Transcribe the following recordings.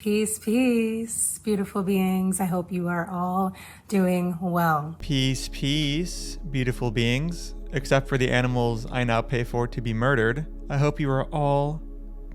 Peace, peace, beautiful beings. I hope you are all doing well. Peace, peace, beautiful beings. Except for the animals I now pay for to be murdered. I hope you are all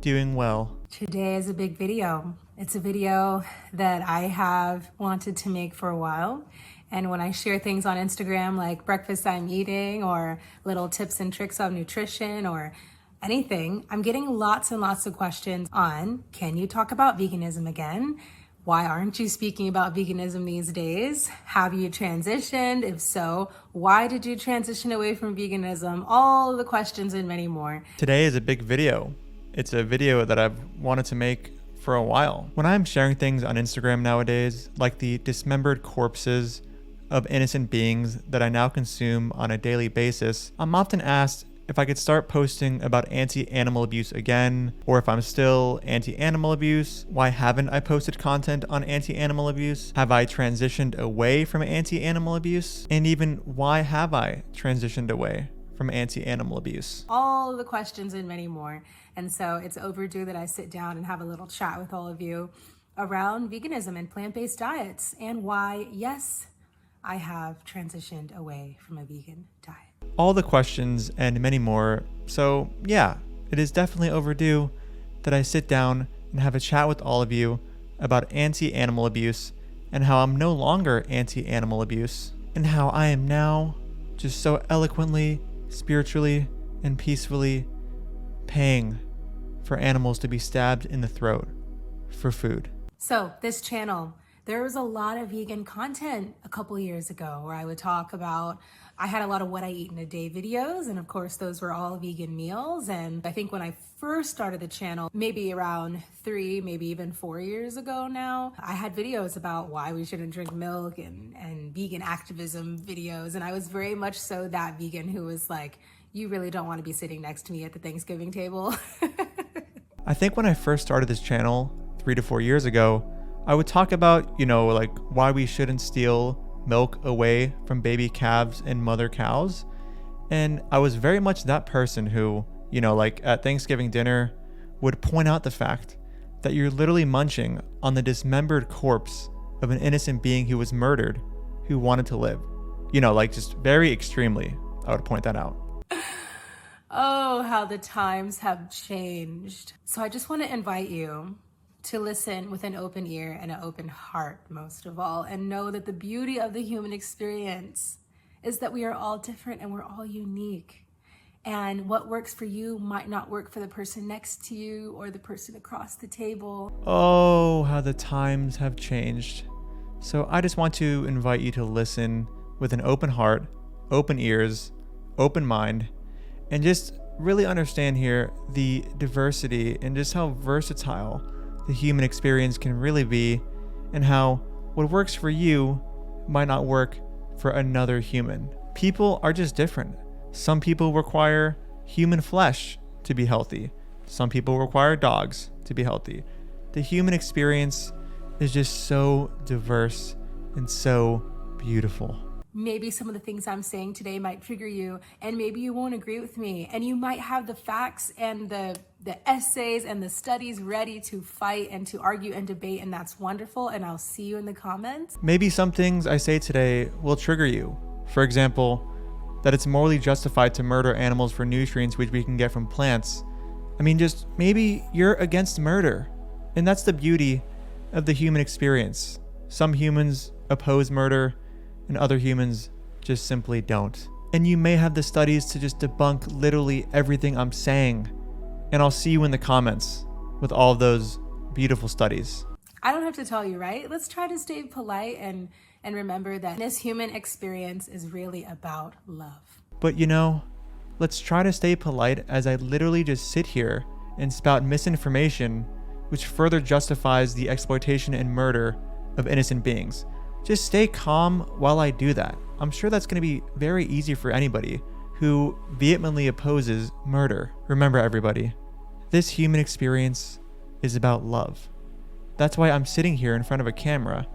doing well. Today is a big video. It's a video that I have wanted to make for a while. And when I share things on Instagram like breakfast I'm eating or little tips and tricks on nutrition or anything, I'm getting lots and lots of questions on, can you talk about veganism again? Why aren't you speaking about veganism these days? Have you transitioned? If so, why did you transition away from veganism? All of the questions and many more. Today is a big video. It's a video that I've wanted to make for a while. When I'm sharing things on Instagram nowadays, like the dismembered corpses of innocent beings that I now consume on a daily basis, I'm often asked if I could start posting about anti-animal abuse again, or if I'm still anti-animal abuse. Why haven't I posted content on anti-animal abuse? Have I transitioned away from anti-animal abuse? And even why have I transitioned away from anti-animal abuse? All of the questions and many more. And so it's overdue that I sit down and have a little chat with all of you around veganism and plant-based diets and why, yes, I have transitioned away from a vegan diet. All the questions and many more. So yeah, it is definitely overdue that I sit down and have a chat with all of you about anti-animal abuse and how I'm no longer anti-animal abuse and how I am now just so eloquently, spiritually, and peacefully paying for animals to be stabbed in the throat for food. So this channel, there was a lot of vegan content a couple years ago where I would talk about, I had a lot of what I eat in a day videos, and of course those were all vegan meals. And I think when I first started the channel, maybe around 3, maybe even 4 years ago now, I had videos about why we shouldn't drink milk and vegan activism videos. And I was very much so that vegan who was like, you really don't want to be sitting next to me at the Thanksgiving table. I think when I first started this channel 3 to 4 years ago, I would talk about, like why we shouldn't steal milk away from baby calves and mother cows. And I was very much that person who, like at Thanksgiving dinner would point out the fact that you're literally munching on the dismembered corpse of an innocent being who was murdered, who wanted to live. Just very extremely, I would point that out. Oh, how the times have changed. So I just want to invite you to listen with an open ear and an open heart, most of all, and know that the beauty of the human experience is that we are all different and we're all unique. And what works for you might not work for the person next to you or the person across the table. Oh, how the times have changed. So I just want to invite you to listen with an open heart, open ears, open mind, and just really understand here the diversity and just how versatile the human experience can really be, and how what works for you might not work for another human. People are just different. Some people require human flesh to be healthy. Some people require dogs to be healthy. The human experience is just so diverse and so beautiful. Maybe some of the things I'm saying today might trigger you, and maybe you won't agree with me, and you might have the facts and the essays and the studies ready to fight and to argue and debate, and that's wonderful, and I'll see you in the comments. Maybe some things I say today will trigger you. For example, that it's morally justified to murder animals for nutrients which we can get from plants. Just maybe you're against murder, and that's the beauty of the human experience. Some humans oppose murder, and other humans just simply don't. And you may have the studies to just debunk literally everything I'm saying. And I'll see you in the comments with all of those beautiful studies. I don't have to tell you, right? Let's try to stay polite and remember that this human experience is really about love. But let's try to stay polite as I literally just sit here and spout misinformation which further justifies the exploitation and murder of innocent beings. Just stay calm while I do that. I'm sure that's going to be very easy for anybody who vehemently opposes murder. Remember, everybody, this human experience is about love. That's why I'm sitting here in front of a camera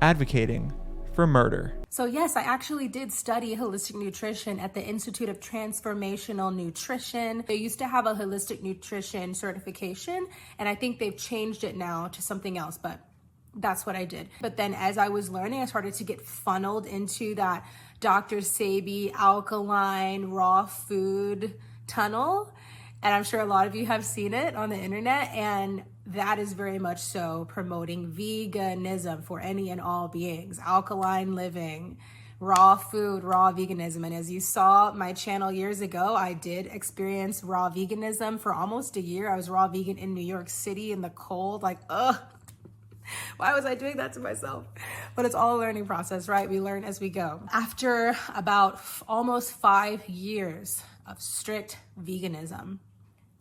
advocating for murder. So yes, I actually did study holistic nutrition at the Institute of Transformational Nutrition. They used to have a holistic nutrition certification, and I think they've changed it now to something else, but that's what I did. But then as I was learning, I started to get funneled into that Dr. Sebi alkaline raw food tunnel. And I'm sure a lot of you have seen it on the internet. And that is very much so promoting veganism for any and all beings, alkaline living, raw food, raw veganism. And as you saw my channel years ago, I did experience raw veganism for almost a year. I was raw vegan in New York City in the cold, like, ugh. Why was I doing that to myself? But it's all a learning process, right? We learn as we go. After about almost 5 years of strict veganism,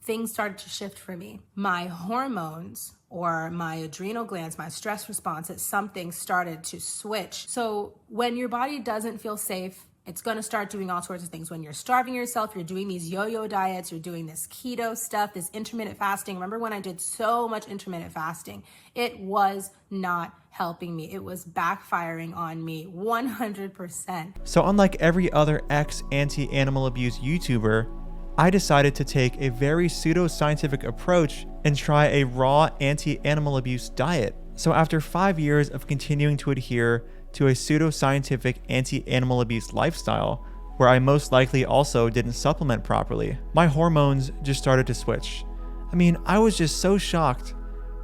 things started to shift for me. My hormones or my adrenal glands, my stress response, something started to switch. So when your body doesn't feel safe, it's going to start doing all sorts of things. When you're starving yourself, you're doing these yo-yo diets, you're doing this keto stuff, this intermittent fasting. Remember when I did so much intermittent fasting? It was not helping me. It was backfiring on me 100%. So unlike every other ex-anti-animal abuse YouTuber, I decided to take a very pseudoscientific approach and try a raw anti-animal abuse diet. So after 5 years of continuing to adhere to a pseudoscientific anti-animal abuse lifestyle, where I most likely also didn't supplement properly, my hormones just started to switch. I mean, I was just so shocked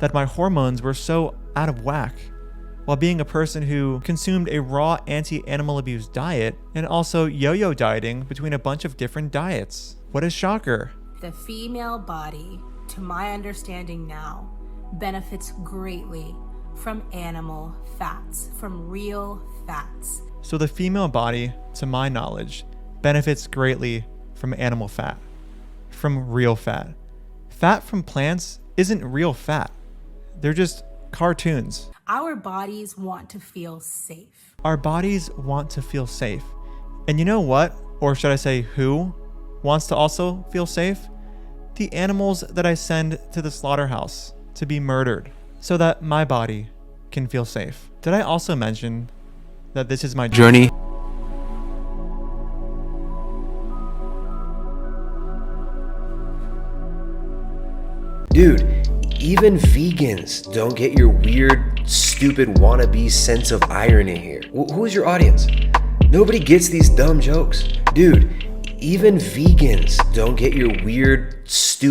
that my hormones were so out of whack, while being a person who consumed a raw anti-animal abuse diet and also yo-yo dieting between a bunch of different diets. What a shocker. The female body, to my understanding now, benefits greatly from animal fats, from real fats. So the female body, to my knowledge, benefits greatly from animal fat, from real fat. Fat from plants isn't real fat. They're just cartoons. Our bodies want to feel safe. Our bodies want to feel safe. And you know what? Or should I say who wants to also feel safe? The animals that I send to the slaughterhouse to be murdered, so that my body can feel safe. Did I also mention that this is my journey? Dude, even vegans don't get your weird, stupid wannabe sense of irony here. Who is your audience? Nobody gets these dumb jokes. Dude, even vegans don't get your weird, stupid